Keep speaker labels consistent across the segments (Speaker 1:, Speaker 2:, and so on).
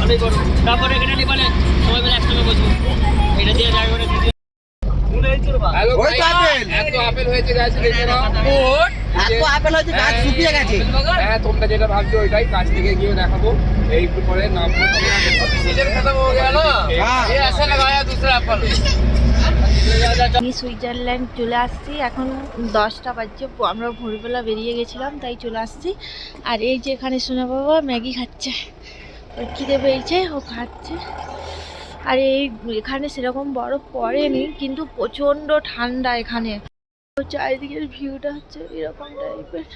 Speaker 1: ভালোই করো। তারপরে এখানে বলে সবাই মিলে একসঙ্গে বসবো, এটা দিয়ে ড্রাইভারে
Speaker 2: তোমরা যেটা ভাবছো ওইটাই, কাছ থেকে গিয়ে দেখাবো একটু পরে নামবো।
Speaker 3: আমি সুইজারল্যান্ড চলে আসছি, এখন 10টা বাজছে, আমরা ভোরবেলা বেরিয়ে গেছিলাম তাই চলে আসছি। আর এই যে এখানে সোনা বাবা ম্যাগি খাচ্ছে, ওর খিদে পেয়েছে, ও খাচ্ছে। আর এই এখানে সেরকম বরফ পড়েনি কিন্তু প্রচণ্ড ঠান্ডা এখানে। চারিদিকের ভিউটা হচ্ছে এরকম টাইপের,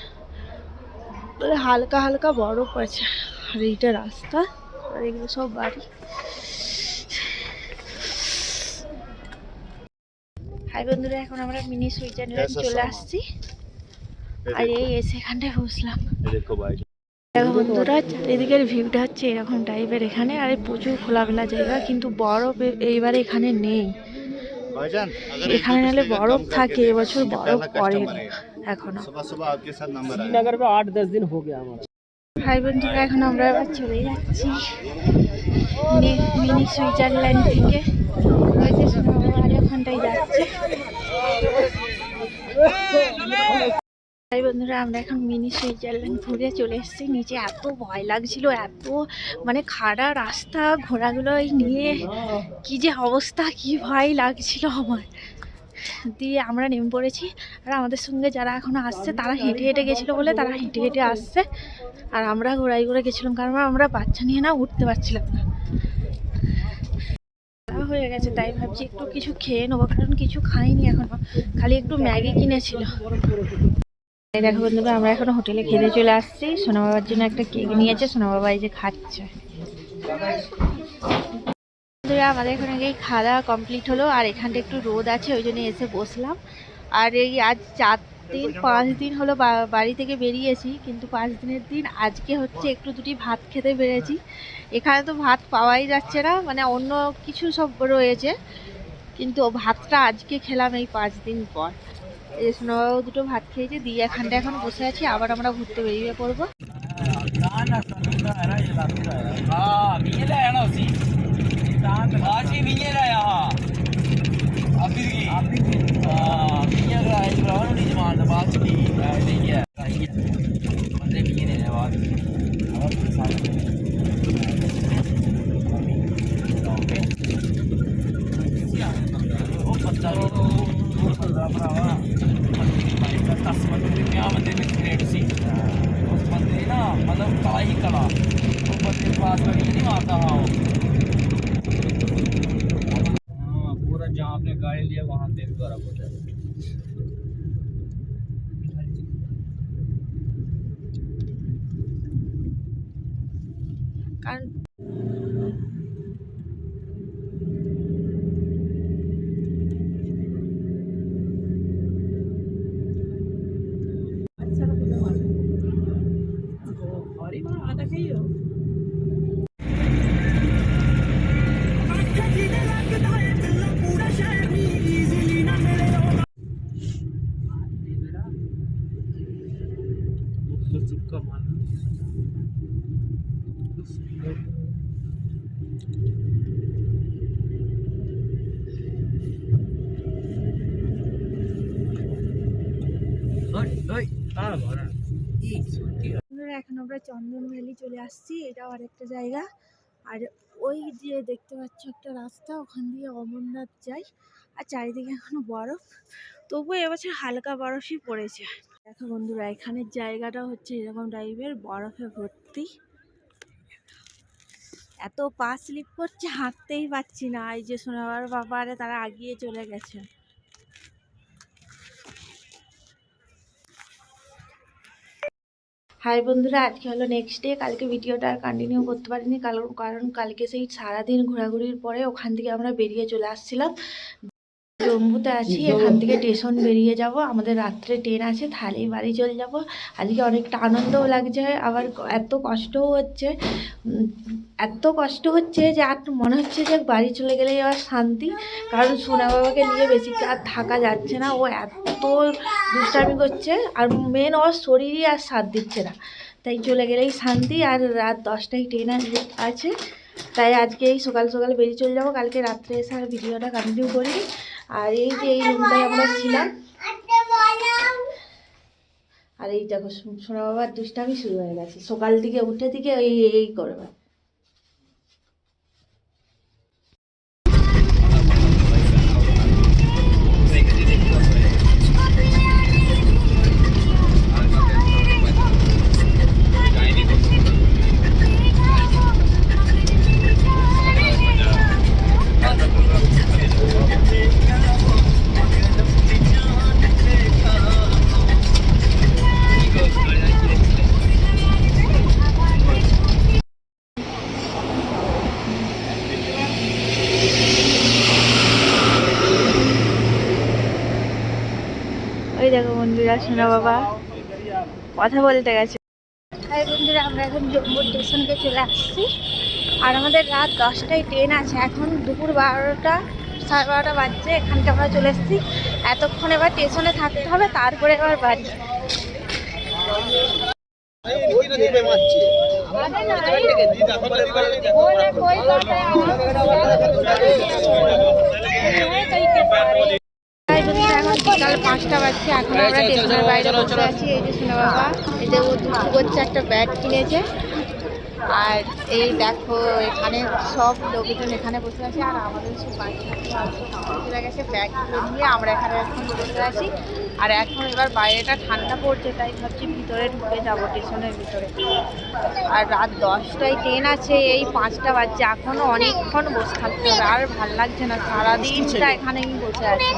Speaker 3: মানে হালকা হালকা বরফ আছে। আর এইটা রাস্তা, আর এগুলো সব বাড়ি। হাই বন্ধুরা, এখন আমরা মিনি সুইজারল্যান্ড চলে আসছি। আর এই এসে এখানটায় বসলাম। দেখো বন্ধুরা, চারিদিকের ভিউটা হচ্ছে এরকম টাইপের এখানে। আর প্রচুর খোলামেলা জায়গা, কিন্তু বরফ এইবারে এখানে নেই। এখানে নাহলে বরফ থাকে, এবছর বরফ পড়ে এখনো।
Speaker 1: শ্রীনগর 8-10 দিন হয়ে গেছে আমার।
Speaker 3: হাই বন্ধুরা, এখন আমরা এবার চলে যাচ্ছি মিনি সুইজারল্যান্ড থেকে। ওই যে সোনাবাবার ওখানটাই যাচ্ছে। হাই বন্ধুরা, আমরা এখন মিনি সুইজারল্যান্ড ঘুরে চলে এসেছি। নিচে এত ভয় লাগছিল, এত মানে খাড়া রাস্তা, ঘোড়াগুলো নিয়ে কি যে অবস্থা, কি ভয় লাগছিল আমার। দিয়ে আমরা নেমে পড়েছি। আর আমাদের সঙ্গে যারা এখনো আসছে তারা হেঁটে হেঁটে গেছিলো বলে তারা হেঁটে হেঁটে আসছে। আর আমরা ঘোড়াই করে গেছিলাম, কারণ আমরা বাচ্চা নিয়ে না উঠতে পারছিলাম না। হয়ে গেছে তাই ভাবছি একটু কিছু খেয়ে নেবো, কারণ কিছু খাইনি এখনো, খালি একটু ম্যাগি কিনেছিল। দেখো বন্ধুরা, আমরা এখন হোটেলে খেতে চলে আসছি। সোনা বাবার জন্য একটা কেক নিয়েছে, সোনা বাবা এই যে খাচ্ছে। আমাদের এখানে গিয়ে খাওয়া দাওয়া কমপ্লিট হলো। আর এখানটা একটু রোদ আছে, ওই জন্য এসে বসলাম। আর এই আজ 4-5 দিন হলো বাড়ি থেকে বেরিয়েছি, কিন্তু 5 দিনের দিন আজকে হচ্ছে একটু দুটি ভাত খেতে পেরেছি। এখানে তো ভাত পাওয়াই যাচ্ছে না, মানে অন্য কিছু সব রয়েছে, কিন্তু ভাতটা আজকে খেলাম এই 5 দিন পর। এই সোনাবাবু দুটো ভাত খেয়েছে, দিয়ে এখানটা এখন বসে আছি। আবার আমরা ঘুরতে বেরিয়ে পড়বো।
Speaker 1: मतलब कला ही कला, वो बंदे पास में नहीं मारता। हाँ, पूरा जहाँ आपने गाड़ी लिया वहाँ पे भी बर्फ होता है।
Speaker 3: কারণ এখন আমরা চন্দন ভ্যালি চলে আসছি, এটাও আরেকটা জায়গা। আর ওই যে দেখতে পাচ্ছ একটা রাস্তা, ওখান দিয়ে অমরনাথ যাই। আর চারিদিকে এখনো বরফ, তবুও এবছর হালকা বরফই পড়েছে। দেখো বন্ধুরা, এখানের জায়গাটা হচ্ছে এরকম টাইপের, বরফে ভর্তি। এত পা স্লিপ করছে, হাঁটতেই পারছি না। এই যে সোনাবার বাবারে তারা আগিয়ে চলে গেছে। হাই বন্ধুরা, আজকে হলো নেক্সট ডে। কালকে ভিডিওটা আর কন্টিনিউ করতে পারিনি, কারণ কালকে সেই সারাদিন ঘোরাঘুরির পরে ওখান থেকে আমরা বেরিয়ে চলে আসছিলাম। জম্মুতে আছি, এখান থেকে স্টেশন বেরিয়ে যাব, আমাদের রাত্রে ট্রেন আছে, তাহলেই বাড়ি চলে যাব। আজকে অনেকটা আনন্দও লাগছে, আবার এত কষ্টও হচ্ছে, যে আর মনে হচ্ছে যে বাড়ি চলে গেলেই আবার শান্তি। কারণ সোনা বাবাকে নিয়ে বেশি আর থাকা যাচ্ছে না, ও এত দুষ্টামি করছে, আর মেন ওর শরীরই আর সাথ দিচ্ছে না, তাই চলে গেলেই শান্তি। আর রাত 10টায় ট্রেন আছে, তাই আজকে এই সকাল সকাল বেরিয়ে চলে যাবো, কালকে রাত্রে এসে আর ভিডিওটা কন্টিনিউ করি। আর এই যে এই রুমটায় আমরা ছিলাম, আর এই দেখো সোনা বাবার দুষ্টামি শুরু হয়ে গেছে, সকাল থেকে উঠে থেকে এই করবে। ওই দেখো বন্ধুরা, সোনা বাবা কথা বলতে গেছে। হাই বন্ধুরা, আমরা এখন জম্মু স্টেশনকে চলে আসছি। আর আমাদের রাত 10টায় ট্রেন আছে, এখন দুপুর 12টা 12:30 বাজছে। এখানকে আমরা চলে এসেছি, এতক্ষণ এবার স্টেশনে থাকতে হবে, তারপরে এবার বাড়ি। এখন বিকাল 5টা বাজছে, এখন আমরা স্টেশনের বাইরে বসে আছি। এই যে সোনা বাবা, এই যে ও দুটো করছে, একটা ব্যাগ কিনেছে। আর এই দেখো এখানে সব লোকজন এখানে বসে আছে, আর আমাদের সব বাচ্চা চলে গেছে ব্যাগগুলো নিয়ে। আমরা এখানে এখন বসে আছি, আর এখন এবার বাইরেটা ঠান্ডা পড়ছে, তাই ভাবছি ভিতরে ঢুকে যাবো স্টেশনের ভিতরে। আর রাত 10টায় ট্রেন আছে, এই 5টা বাজছে, এখনও অনেকক্ষণ বসে থাকতে হবে। আর ভাল লাগছে না, সারাদিনটা এখানেই বসে আছি।